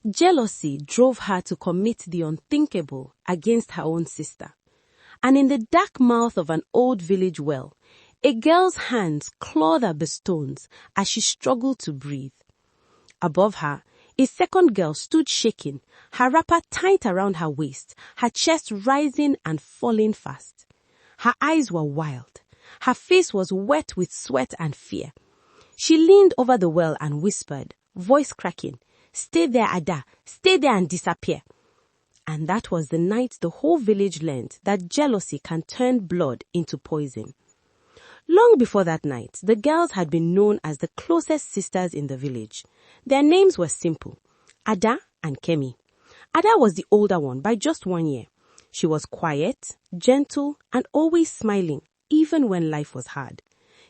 Jealousy drove her to commit the unthinkable against her own sister. And in the dark mouth of an old village well, a girl's hands clawed at the stones as she struggled to breathe. Above her, a second girl stood shaking, her wrapper tight around her waist, her chest rising and falling fast. Her eyes were wild. Her face was wet with sweat and fear. She leaned over the well and whispered, voice cracking, "Stay there, Ada. Stay there and disappear." And that was the night the whole village learned that jealousy can turn blood into poison. Long before that night, the girls had been known as the closest sisters in the village. Their names were simple, Ada and Kemi. Ada was the older one by just 1 year. She was quiet, gentle, and always smiling, even when life was hard.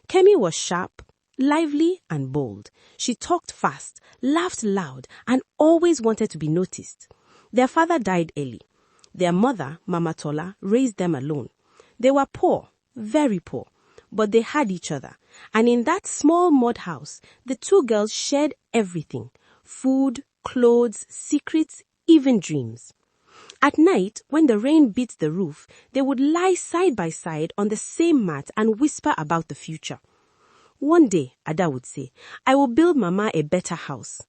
Kemi was sharp, lively, and bold. She talked fast, laughed loud, and always wanted to be noticed. Their father died early. Their mother, Mama Tola, raised them alone. They were poor, very poor, but they had each other. And in that small mud house, the two girls shared everything: food, clothes, secrets, even dreams. At night, when the rain beat the roof, they would lie side by side on the same mat and whisper about the future. One day, Ada would say, "I will build Mama a better house."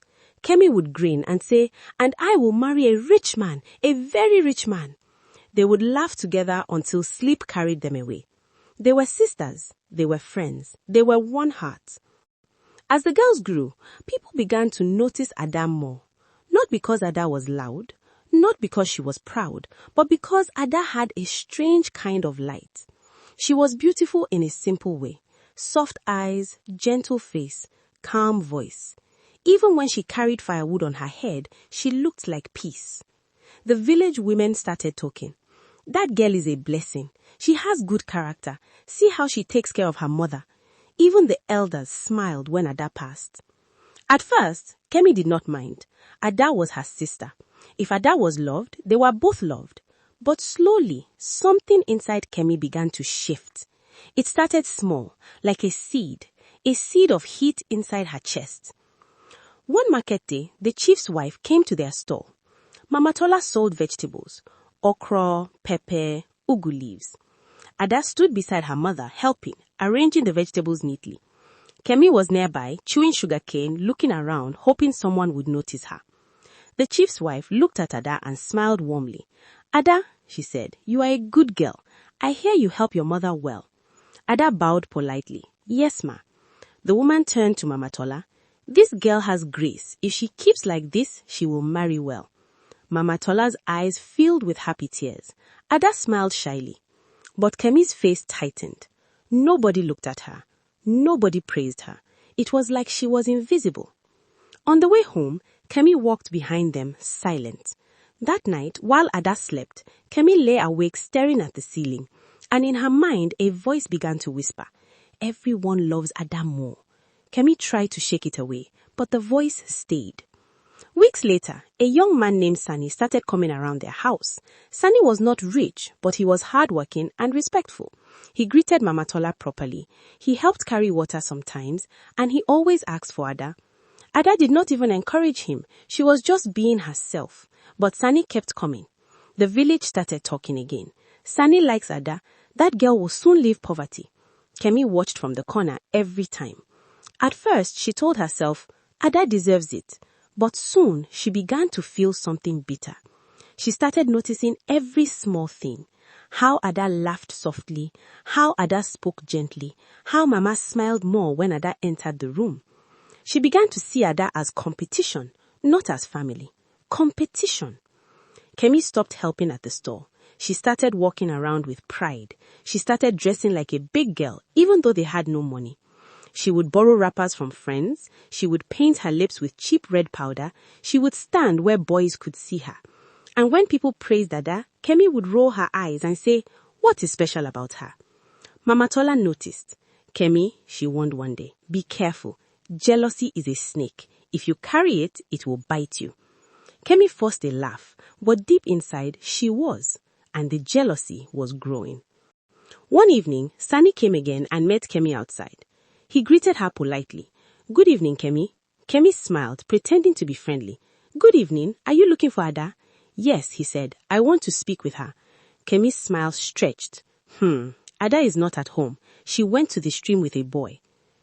Kemi would grin and say, "And I will marry a rich man, a very rich man." They would laugh together until sleep carried them away. They were sisters, they were friends, they were one heart. As the girls grew, people began to notice Ada more. Not because Ada was loud, not because she was proud, but because Ada had a strange kind of light. She was beautiful in a simple way. Soft eyes, gentle face, calm voice. Even when she carried firewood on her head, she looked like peace. The village women started talking. "That girl is a blessing. She has good character. See how she takes care of her mother." Even the elders smiled when Ada passed. At first, Kemi did not mind. Ada was her sister. If Ada was loved, they were both loved. But slowly, something inside Kemi began to shift. It started small, like a seed of heat inside her chest. One market day, the chief's wife came to their stall. Mama Tola sold vegetables, okra, pepper, ugu leaves. Ada stood beside her mother, helping, arranging the vegetables neatly. Kemi was nearby, chewing sugarcane, looking around, hoping someone would notice her. The chief's wife looked at Ada and smiled warmly. "Ada," she said, "you are a good girl. I hear you help your mother well." Ada bowed politely. "Yes, ma." The woman turned to Mama Tola. "This girl has grace. If she keeps like this, she will marry well." Mama Tola's eyes filled with happy tears. Ada smiled shyly. But Kemi's face tightened. Nobody looked at her. Nobody praised her. It was like she was invisible. On the way home, Kemi walked behind them, silent. That night, while Ada slept, Kemi lay awake staring at the ceiling, and in her mind a voice began to whisper, "Everyone loves Ada more." Kemi tried to shake it away, but the voice stayed. Weeks later, a young man named Sani started coming around their house. Sani was not rich, but he was hardworking and respectful. He greeted Mama Tola properly. He helped carry water sometimes, and he always asked for Ada. Ada did not even encourage him. She was just being herself. But Sani kept coming. The village started talking again. "Sani likes Ada. That girl will soon leave poverty." Kemi watched from the corner every time. At first, she told herself, "Ada deserves it." But soon, she began to feel something bitter. She started noticing every small thing. How Ada laughed softly, how Ada spoke gently, how Mama smiled more when Ada entered the room. She began to see Ada as competition, not as family. Competition. Kemi stopped helping at the store. She started walking around with pride. She started dressing like a big girl, even though they had no money. She would borrow wrappers from friends. She would paint her lips with cheap red powder. She would stand where boys could see her. And when people praised Ada, Kemi would roll her eyes and say, "What is special about her?" Mama Tola noticed. "Kemi," she warned one day, "be careful. Jealousy is a snake. If you carry it, it will bite you." Kemi forced a laugh, but deep inside, she was, and the jealousy was growing. One evening, Sani came again and met Kemi outside. He greeted her politely. "Good evening, Kemi." Kemi smiled, pretending to be friendly. "Good evening. Are you looking for Ada?" "Yes," he said. "I want to speak with her." Kemi's smile stretched. Ada is not at home. She went to the stream with a boy."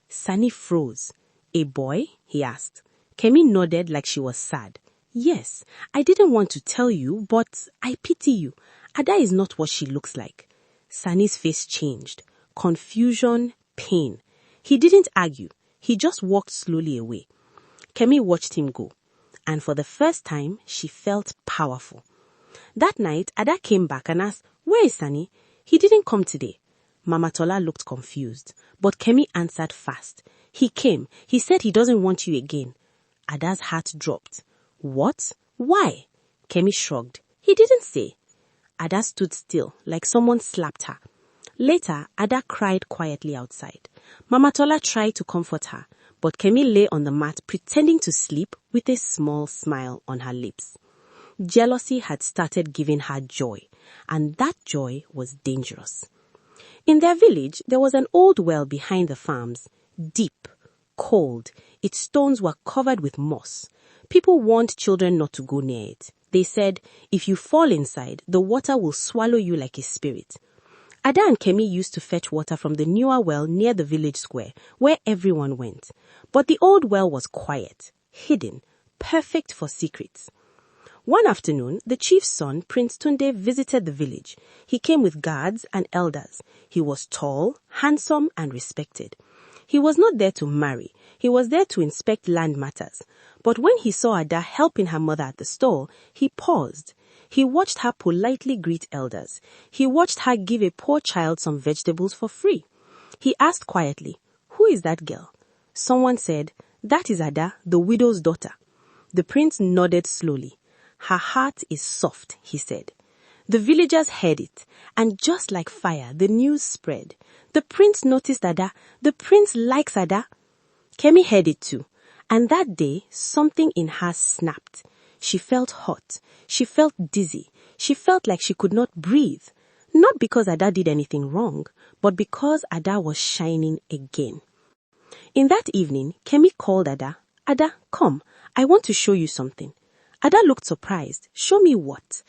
Sani froze. "A boy?" he asked. Kemi nodded like she was sad. "Yes, I didn't want to tell you, but I pity you. Ada is not what she looks like." Sani's face changed. Confusion, pain. He didn't argue. He just walked slowly away. Kemi watched him go. And for the first time, she felt powerful. That night, Ada came back and asked, "Where is Sani?" "He didn't come today." Mama Tola looked confused, but Kemi answered fast. "He came. He said he doesn't want you again." Ada's heart dropped. "What? Why?" Kemi shrugged. "He didn't say." Ada stood still, like someone slapped her. Later, Ada cried quietly outside. Mama Tola tried to comfort her, but Kemi lay on the mat pretending to sleep with a small smile on her lips. Jealousy had started giving her joy, and that joy was dangerous. In their village, there was an old well behind the farms, deep, cold. Its stones were covered with moss. People warned children not to go near it. They said, if you fall inside, the water will swallow you like a spirit. Ada and Kemi used to fetch water from the newer well near the village square, where everyone went. But the old well was quiet, hidden, perfect for secrets. One afternoon, the chief's son, Prince Tunde, visited the village. He came with guards and elders. He was tall, handsome, and respected. He was not there to marry. He was there to inspect land matters. But when he saw Ada helping her mother at the stall, he paused. He watched her politely greet elders. He watched her give a poor child some vegetables for free. He asked quietly, "Who is that girl?" Someone said, "That is Ada, the widow's daughter." The prince nodded slowly. "Her heart is soft," he said. The villagers heard it, and just like fire, the news spread. The prince noticed Ada. The prince likes Ada. Kemi heard it too, and that day, something in her snapped. She felt hot. She felt dizzy. She felt like she could not breathe. Not because Ada did anything wrong, but because Ada was shining again. In that evening, Kemi called Ada. "Ada, come. I want to show you something." Ada looked surprised. "Show me what?"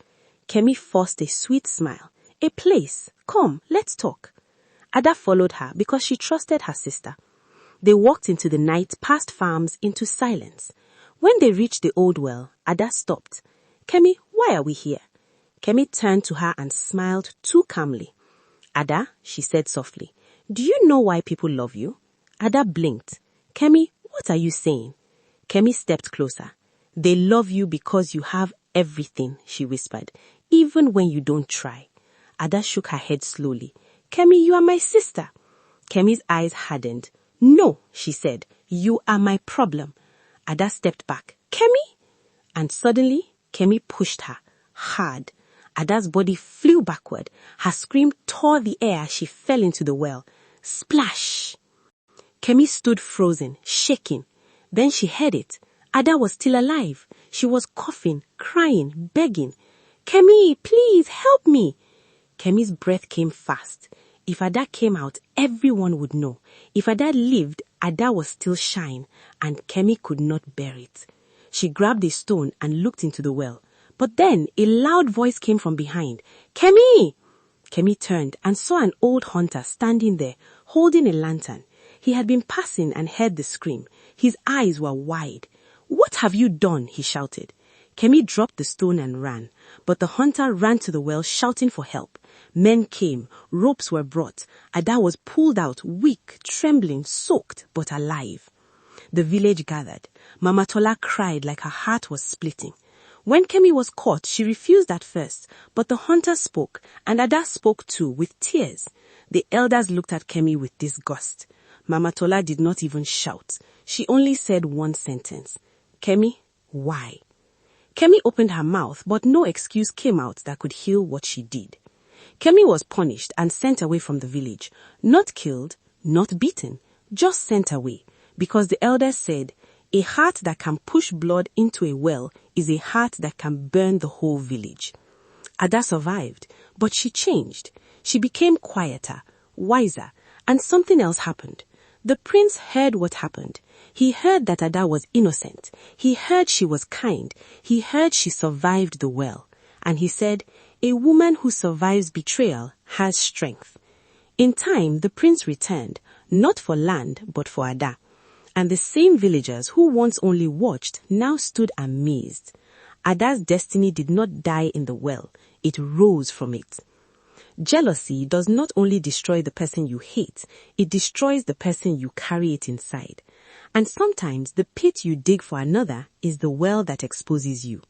Kemi forced a sweet smile. "A place. Come, let's talk." Ada followed her because she trusted her sister. They walked into the night, past farms, into silence. When they reached the old well, Ada stopped. "Kemi, why are we here?" Kemi turned to her and smiled too calmly. "Ada," she said softly, "do you know why people love you?" Ada blinked. "Kemi, what are you saying?" Kemi stepped closer. "They love you because you have everything," she whispered, "even when you don't try." Ada shook her head slowly. "Kemi, you are my sister." Kemi's eyes hardened. "No," she said, "you are my problem." Ada stepped back. "Kemi?" And suddenly, Kemi pushed her, hard. Ada's body flew backward. Her scream tore the air as she fell into the well. Splash! Kemi stood frozen, shaking. Then she heard it. Ada was still alive. She was coughing, crying, begging. "Kemi, please help me." Kemi's breath came fast. If Ada came out, everyone would know. If Ada lived, Ada was still shine, and Kemi could not bear it. She grabbed a stone and looked into the well. But then a loud voice came from behind. "Kemi!" Kemi turned and saw an old hunter standing there, holding a lantern. He had been passing and heard the scream. His eyes were wide. "What have you done?" he shouted. Kemi dropped the stone and ran, but the hunter ran to the well shouting for help. Men came, ropes were brought. Ada was pulled out, weak, trembling, soaked, but alive. The village gathered. Mama Tola cried like her heart was splitting. When Kemi was caught, she refused at first, but the hunter spoke, and Ada spoke too, with tears. The elders looked at Kemi with disgust. Mama Tola did not even shout. She only said one sentence. "Kemi, why?" Kemi opened her mouth, but no excuse came out that could heal what she did. Kemi was punished and sent away from the village. Not killed, not beaten, just sent away. Because the elders said, a heart that can push blood into a well is a heart that can burn the whole village. Ada survived, but she changed. She became quieter, wiser, and something else happened. The prince heard what happened. He heard that Ada was innocent. He heard she was kind. He heard she survived the well. And he said, "A woman who survives betrayal has strength." In time, the prince returned, not for land, but for Ada. And the same villagers who once only watched now stood amazed. Ada's destiny did not die in the well. It rose from it. Jealousy does not only destroy the person you hate, it destroys the person you carry it inside. And sometimes the pit you dig for another is the well that exposes you.